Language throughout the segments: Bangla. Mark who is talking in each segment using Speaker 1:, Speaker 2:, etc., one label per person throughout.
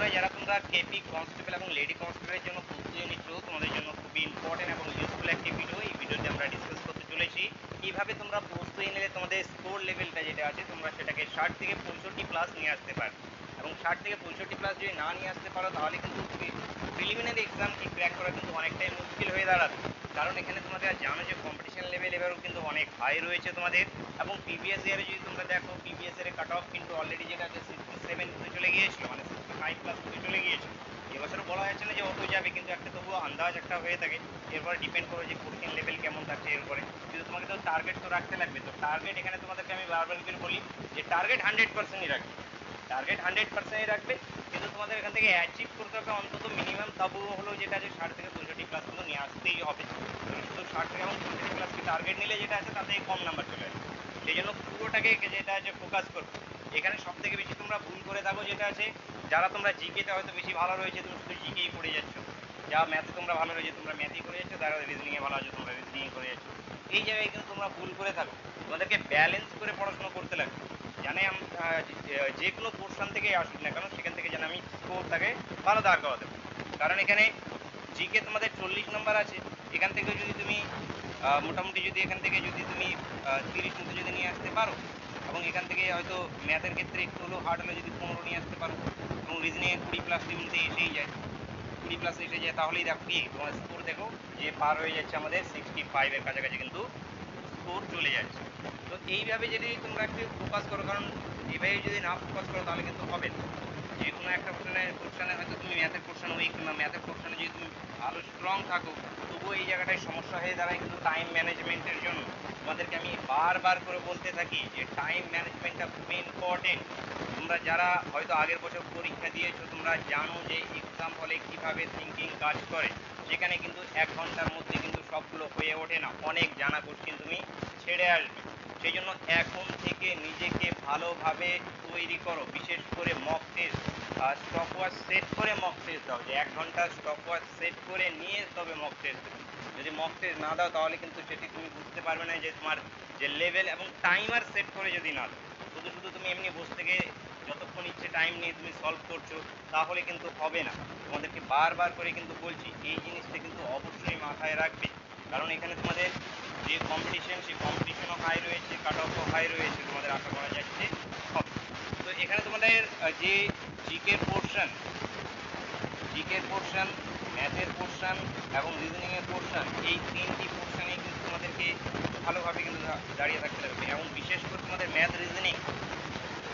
Speaker 1: বন্ধুরা, যারা তোমরা কেপি কনস্টেবল এবং লেডি কনস্টেবলের জন্য প্রস্তুতি নিচ্ছ, তোমাদের জন্য খুবই ইম্পর্টেন্ট এবং ইউজফুল একটি ভিডিও। এই ভিডিওতে আমরা ডিসকাস করতে চলেছি কিভাবে তোমরা প্রস্তুতি নিলে তোমাদের স্কোর লেভেলটা যেটা আছে তোমরা সেটাকে 60 থেকে 65 প্লাস নিয়ে আসতে পারো। এবং 60 থেকে 65 প্লাস যদি না নিয়ে আসতে পারো তাহলে কিন্তু প্রিলিমিনারি এক্সামটি ক্র্যাক করা কিন্তু অনেকটাই মুশকিল হয়ে দাঁড়াবে। কারণ এখানে তোমাদের জানো যে কম্পিটিশন লেভেল এবারও কিন্তু অনেক হাই রয়েছে তোমাদের। এবং প্রিভিয়াস ইয়ারে যদি তোমরা দেখো, প্রিভিয়াস ইয়ারে কাট অফ কিন্তু অলরেডি যেটা আছে 67 করে চলে গিয়েছিল, মানে 65 প্লাস করে চলে গিয়েছিল। এবছরও বলা যাচ্ছে না যে অত যাবে, কিন্তু একটা তবুও আন্দাজ একটা হয়ে থাকে। এরপরে ডিপেন্ড করে যে কোশ্চেন লেভেল কেমন থাকছে এর উপরে। কিন্তু তোমাকে তো টার্গেট তো রাখতে লাগবে। তো টার্গেট এখানে তোমাদেরকে আমি বারবার করে বলি যে টার্গেট 100%ই রাখবে, টার্গেট 100%ই রাখবে। কিন্তু তোমাদের এখান থেকে অ্যাচিভ করতে হবে অন্তত মিনিমাম তবুও হলো যেটা আছে 60 থেকে 65 প্লাস কিন্তু নিয়ে আসতেই হবে। শুধু 60 থেকে এবং 65 প্লাস টার্গেট নিলে যেটা আছে তাতেই কম নাম্বার চলে আসবে। সেই জন্য পুরোটাকে যেটা আছে ফোকাস করবে। এখানে সব থেকে বেশি তোমরা ভুল করে থাকো যেটা আছে, যারা তোমরা জিকেতে হয়তো বেশি ভালো রয়েছে তুমি শুধু জিকেই পড়ে যাচ্ছ, যা ম্যাথে তোমরা ভালো রয়েছে তোমরা ম্যাথই করে যাচ্ছ, যারা রিজনিংয়ে ভালো আছে তোমরা রিজনিংই করে যাচ্ছ। এই জায়গায় কিন্তু তোমরা ভুল করে থাকো। তোমাদেরকে ব্যালেন্স করে পড়াশোনা করতে লাগবে। জানে যে কোনো পোর্শন থেকে আসুক না কেন সেখান থেকে যেন আমি স্কোরটাকে ভালো দাঁড় করাতে পারি। কারণ এখানে জিকে তোমাদের 40 নম্বর আছে, এখান থেকে যদি তুমি মোটামুটি যদি এখান থেকে যদি তুমি 30 মতো যদি নিয়ে আসতে পারো, এবং এখান থেকে হয়তো ম্যাথের ক্ষেত্রে একটু হলেও হার্ড হলে যদি 15 নিয়ে আসতে পারো, এবং রিজনিংয়ে 20 প্লাস এমনিতে এসেই যায়, 20 প্লাস এসে যায়, তাহলেই দেখো কি তোমার স্কোর দেখো যে পার হয়ে যাচ্ছে আমাদের 65-এর কাছাকাছি কিন্তু স্কোর চলে যাচ্ছে। তো এইভাবে যদি তোমরা একটু ফোকাস করো, কারণ এভাবে যদি না ফোকাস করো তাহলে কিন্তু হবে না। যে কোনো একটা পোর্শনে হয়তো তুমি ম্যাথের পোর্শন উইক, কিংবা ম্যাথের পোর্শনে যদি তুমি ভালো স্ট্রং থাকো, তবুও এই জায়গাটায় সমস্যা হয়ে দাঁড়ায় কিন্তু টাইম ম্যানেজমেন্টের জন্য। তোমাদেরকে আমি বারবার করে বলতে থাকি যে টাইম ম্যানেজমেন্টটা খুবই ইম্পর্টেন্ট। তোমরা যারা হয়তো আগের বছর পরীক্ষা দিয়েছো তোমরা জানো যে এক্সাম হলে কীভাবে থিঙ্কিং কাজ করে। সেখানে কিন্তু 1 ঘন্টার মধ্যে কিন্তু সবগুলো হয়ে ওঠে না, অনেক জানা কোশ্চেন তুমি ছেড়ে আসবে। সেই জন্য এখন থেকে নিজেকে ভালোভাবে তৈরি করো, বিশেষ করে mock test. Stop watch set করে মক টেস্ট দাও, যে 1 ঘন্টা স্টপ ওয়াচ সেট করে নিয়ে তবে মক টেস্ট দেবে। যদি মক টেস্ট না দাও তাহলে কিন্তু সেটি তুমি বুঝতে পারবে না যে তোমার যে লেভেল, এবং টাইমার সেট করে যদি না দাও, শুধু শুধু তুমি এমনি বসে থেকে যতক্ষণ ইচ্ছে টাইম নিয়ে তুমি সলভ করছো, তাহলে কিন্তু হবে না। তোমাদেরকে বারবার করে কিন্তু বলছি এই জিনিসটা কিন্তু অবশ্যই মাথায় রাখবে। কারণ এখানে তোমাদের যে কম্পিটিশন, সেই কম্পিটিশনও হাই রয়েছে, কাট অফও হাই রয়েছে, তোমাদের আশা করা যাচ্ছে হবে। তো এখানে তোমাদের যে জিকের পোর্শন, ম্যাথের পোর্শন এবং রিজনিংয়ের পোর্শন, এই 3টি পোর্শনেই কিন্তু তোমাদেরকে ভালোভাবে কিন্তু দাঁড়িয়ে থাকতে লাগবে। এবং বিশেষ করে তোমাদের ম্যাথ রিজনিং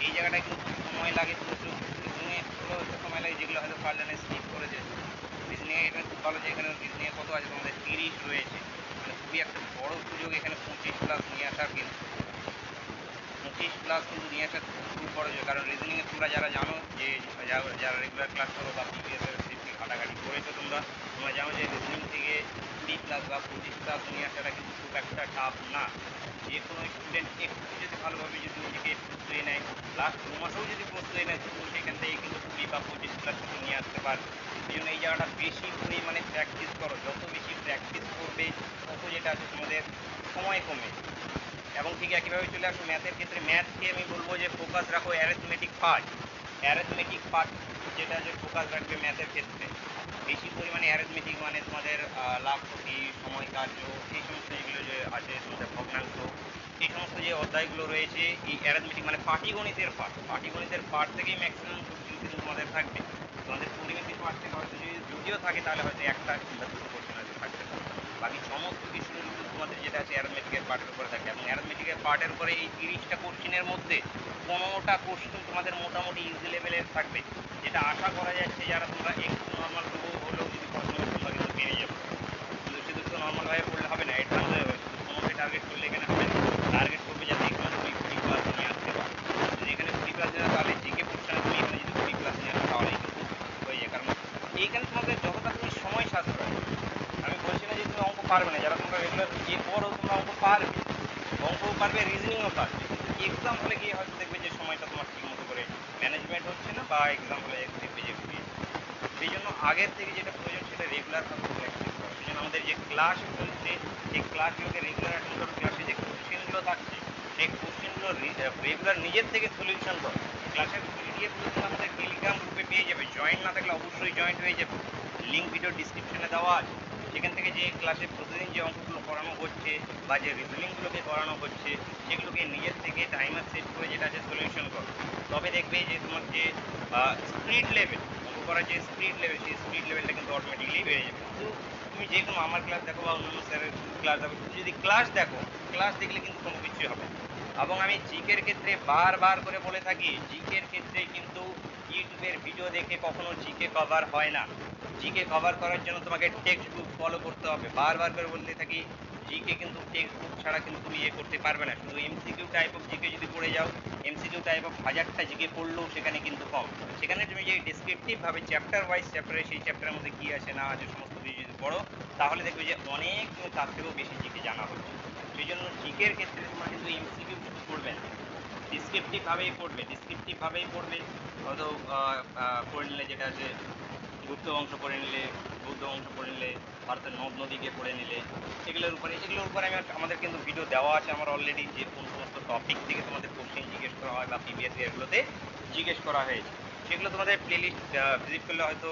Speaker 1: এই জায়গাটায় কিন্তু সময় লাগে প্রচুর। রিজনিংয়ে একটুগুলো একটু সময় লাগে, যেগুলো হয়তো পারলে না স্কিপ করে দেয়। রিজনিংয়ে এখানে খুব ভালো যে এখানে রিজনিংয়ে কত আছে তোমাদের 30 রয়েছে, মানে খুবই একটা বড় সুযোগ এখানে 25 প্লাস নিয়ে আসার। কিন্তু 25 প্লাস কিন্তু নিয়ে আসা খুব বড় সুযোগ। কারণ রিজনিংয়ে তোমরা যারা জানো যে যারা রেগুলার ক্লাস করো বা প্রিভিয়াস সেফটি ঘাটাঘাটি করেছো, তোমরা জানো যে রিজনিং থেকে 20 প্লাস বা 25 প্লাস নিয়ে আসাটা কিন্তু খুব একটা টাফ না। যে কোনো স্টুডেন্ট একটু যদি ভালোভাবে যদি নিজেকে প্রস্তুতি নেয়, লাস্ট 2 মাসেও যদি প্রস্তুতি নেয়, তবুও সেখান থেকে কিন্তু 20 বা 25 প্লাস কিন্তু নিয়ে আসতে পারবে। এই জন্য এই জায়গাটা বেশি পরিমাণে প্র্যাকটিস করো। যত বেশি প্র্যাকটিস করবে তত যেটা আছে তোমাদের সময় কমে। এবং ঠিক একইভাবে চলে আসো ম্যাথের ক্ষেত্রে। ম্যাথকে আমি বলবো যে ফোকাস রাখো অ্যারিথমেটিক পার্ট যেটা যে ফোকাস রাখবে ম্যাথের ক্ষেত্রে। বেশি পরিমাণে অ্যারিথমেটিক, মানে তোমাদের লাভ ক্ষতি, সময় কার্য, এই সমস্ত যেগুলো যে আছে তোমাদের ভগ্নাংশ, এই সমস্ত যে অধ্যায়গুলো রয়েছে, এই অ্যারিথমেটিক মানে পাটিগণিতের পার্ট থেকেই ম্যাক্সিমাম কোশ্চেন কিন্তু তোমাদের থাকবে। তোমাদের পরিমিতির পার্ট থেকে হয়তো যদিও থাকে তাহলে হয়তো একটা কিংবা দুটো কোশ্চেন হয়তো থাকতে পারে। বাকি সমস্ত কিছু কিন্তু তোমাদের যেটা আছে অ্যারিথমেটিকের পার্টের উপরে থাকে। এবং অ্যারিথমেটিকের পার্টের উপরে এই 30টা কোশ্চেনের মধ্যে 15টা কোশ্চেন তোমাদের মোটামুটি ইজি লেভেলের থাকবে, যেটা আশা করা যাচ্ছে যারা তোমরা একটু নর্মাল হলেও যদি পড়াশোনা তোমরা কিন্তু পেরে যাবে। শুধু শুধু তো নর্মালভাবে পড়লে হবে না, অ্যাডভান্স হয়ে হবে। শুধু 15টা টার্গেট করলে এখানে হবে না। টার্গেট করবে যাতে এখানে তুমি 20 প্লাস নিয়ে আসতে পারো। যদি এখানে 20 প্লাস নিয়ে তাহলে জিকে পোর্শনে তুমি এখানে যদি 20 প্লাস নিয়ে আসো তাহলেই কিন্তু হয়ে যায়। কারণ এইখানে তোমাদের যতটা তুমি সময় সাশ্রয়, আমি বলছি না যে তুমি অঙ্ক পারবে না, যারা তোমরা রেগুলার যে পড়ো তোমরা অঙ্ক পারবে, অঙ্কও পারবে, রিজনিংও পারবে। এক্সাম হলে গিয়ে হয়তো দেখবে যে সময়টা তোমার ঠিক মতো করে ম্যানেজমেন্ট হচ্ছে না, বা এক্সাম হলে দেখবে যে ঘুরিয়ে। সেই জন্য আগের থেকে যেটা প্রয়োজন সেটা রেগুলারভাবে প্র্যাকটিস করা। সেই জন্য আমাদের যে ক্লাস চলছে সেই ক্লাসগুলোকে রেগুলার অ্যাটেন্ড করো। ক্লাসে যে কোশ্চেনগুলো থাকছে সেই কোশ্চেনগুলো রেগুলার নিজের থেকে সলিউশন করো। ক্লাসের পিডিএফগুলো তোমরা আমাদের টেলিগ্রাম গ্রুপে পেয়ে যাবে, জয়েন্ট না থাকলে অবশ্যই জয়েন্ট হয়ে যাবে। লিঙ্ক ভিডিও ডিসক্রিপশনে দেওয়া আছে। সেখান থেকে যে ক্লাসে প্রতিদিন যে অঙ্কগুলো করানো হচ্ছে বা যে রিজনিংগুলোকে করানো হচ্ছে সেগুলোকে নিজের থেকে টাইমার সেট করে যেটা আছে সলিউশন করো। তবে দেখবে যে তোমার যে স্পিড লেভেল, অঙ্ক করার যে স্পিড লেভেল, সেই স্পিড লেভেলটা কিন্তু অটোমেটিকলি বেড়ে যাবে। শুধু তুমি যে কোনো আমার ক্লাস দেখো বা অন্যান্য স্যারের ক্লাস দেখো, শুধু যদি ক্লাস দেখো, ক্লাস দেখলে কিন্তু কোনো কিছুই হবে না। এবং আমি জিকের ক্ষেত্রে বারবার করে বলে থাকি, জিকের ক্ষেত্রে কিন্তু ইউটিউবের ভিডিও দেখে কখনো জিকে কভার হয় না। জিকে কভার করার জন্য তোমাকে টেক্সট বুক ফলো করতে হবে। বারবার করে বলতে থাকি, জিকে কিন্তু টেক্সট বুক ছাড়া কিন্তু তুমি করতে পারবে না। শুধু এমসিকিউ টাইপ অফ জিকে যদি পড়ে যাও, এমসিকিউ টাইপ অফ 1000টা জিকে পড়লেও সেখানে কিন্তু কম। সেখানে তুমি যে ডেসক্রিপটিভভাবে চ্যাপ্টার ওয়াইজ চ্যাপ্টারে সেই চ্যাপ্টারের মধ্যে কী আছে না আছে সমস্ত কিছু যদি পড়ো, তাহলে দেখবে যে অনেক তুমি তার থেকেও বেশি জিকে জানা হচ্ছে। সেই জন্য জিকের ক্ষেত্রে তোমরা কিন্তু এমসিকিউ শুধু পড়বে না, ডিসক্রিপটিভভাবেই পড়বে। হয়তো পড়ে নিলে যেটা আছে গুপ্ত বংশ পড়ে নিলে, বৌদ্ধ বংশ পড়ে নিলে, ভারতের নদ নদীকে পড়ে নিলে, এগুলোর উপরে আমাদের কিন্তু ভিডিও দেওয়া আছে আমার অলরেডি, যে কোন সমস্ত টপিক থেকে তোমাদের কোশ্চেন জিজ্ঞেস করা হয় বা প্রিভিয়াস ইয়ারগুলোতে জিজ্ঞেস করা হয়েছে। সেগুলো তোমাদের প্লেলিস্ট ভিজিট করলে হয়তো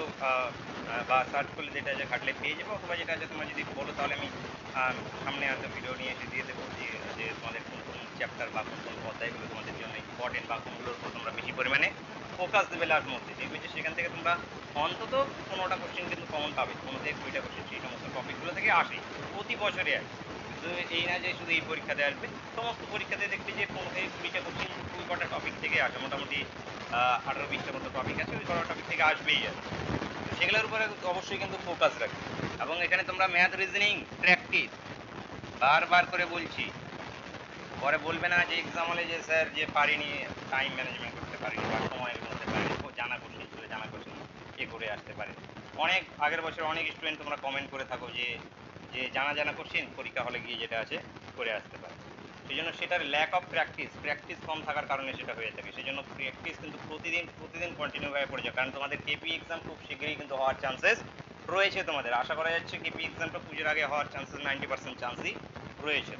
Speaker 1: বা সার্চ করলে যেটা আছে ঘাটলে পেয়ে যাবে, অথবা যেটা আছে তোমরা যদি বলো তাহলে আমি সামনে হয়তো ভিডিও নিয়ে এসে দিয়ে দেবো যে তোমাদের কোন কোন চ্যাপ্টার বা কোন কোন অধ্যায়গুলো তোমাদের জন্য ইম্পর্টেন্ট বা কোনগুলোর উপর তোমরা বেশি পরিমাণে ফোকাস দেবে লাস্ট মধ্যে। দেখবে যে সেখান থেকে তোমরা অন্তত 15টা কোশ্চেন কিন্তু কমন পাবে, 15 থেকে 20টা কোশ্চেন সেই সমস্ত টপিকগুলো থেকে আসে, প্রতি বছরে আসে। শুধু এই না যে শুধু এই পরীক্ষাতে আসবে, সমস্ত পরীক্ষাতে দেখবে যে 15 থেকে 20টা কোশ্চেন ওই কটা টপিক থেকে আসে। মোটামুটি 18-20টার মতো টপিক আছে, ওই কটা টপিক থেকে আসবেই আসবে। তো সেগুলোর উপরে অবশ্যই কিন্তু ফোকাস রাখবে। এবং এখানে তোমরা ম্যাথ রিজনিং প্র্যাকটিস, বারবার করে বলছি, পরে বলবে না যে এক্সাম হলে যে স্যার যে পারিনি, টাইম ম্যানেজমেন্ট করতে পারিনি বা সময়ের মধ্যে পারিনি, জানা কোশ্চেন ছিল জানা কোশ্চেন এ করে আসতে পারে। অনেক আগের বছর অনেক স্টুডেন্ট তোমরা কমেন্ট করে থাকো যে যে জানা জানা কোশ্চেন পরীক্ষা হলে গিয়ে যেটা আছে করে আসতে পারে। সেই জন্য সেটার ল্যাক অফ প্র্যাকটিস কম থাকার কারণে সেটা হয়ে থাকে। সেই জন্য প্র্যাকটিস কিন্তু প্রতিদিন কন্টিনিউভাবে পড়ে যায়। কারণ তোমাদের কেপি এক্সাম খুব শীঘ্রই কিন্তু হওয়ার চান্সেস রয়েছে। তোমাদের আশা করা যাচ্ছে কেপি এক্সামটা পুজোর আগে হওয়ার চান্সেস 90% চান্সই রয়েছে।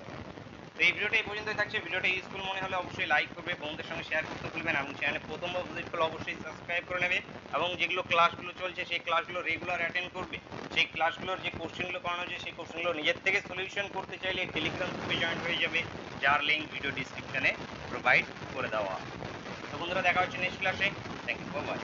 Speaker 1: তো এই ভিডিওটা এই পর্যন্তই থাকছে। ভিডিওটা ইউজফুল মনে হলে অবশ্যই লাইক করবে, বন্ধুদের সঙ্গে শেয়ার করতে ভুলবেন, এবং চ্যানেলে প্রথমবার ভিজিট করলে অবশ্যই সাবস্ক্রাইব করে নেবে। এবং যেগুলো ক্লাসগুলো চলছে সেই ক্লাসগুলো রেগুলার অ্যাটেন্ড করবে। সেই ক্লাসগুলোর যে কোশ্চেনগুলো করানো হচ্ছে সেই কোশ্চেনগুলো নিজের থেকে সলিউশন করতে চাইলে টেলিগ্রাম গ্রুপে জয়েন হয়ে যাবে, যার লিঙ্ক ভিডিও ডিসক্রিপশনে প্রোভাইড করে দেওয়া। তো বন্ধুরা, দেখা হচ্ছে নেক্সট ক্লাসে। Thank you, by.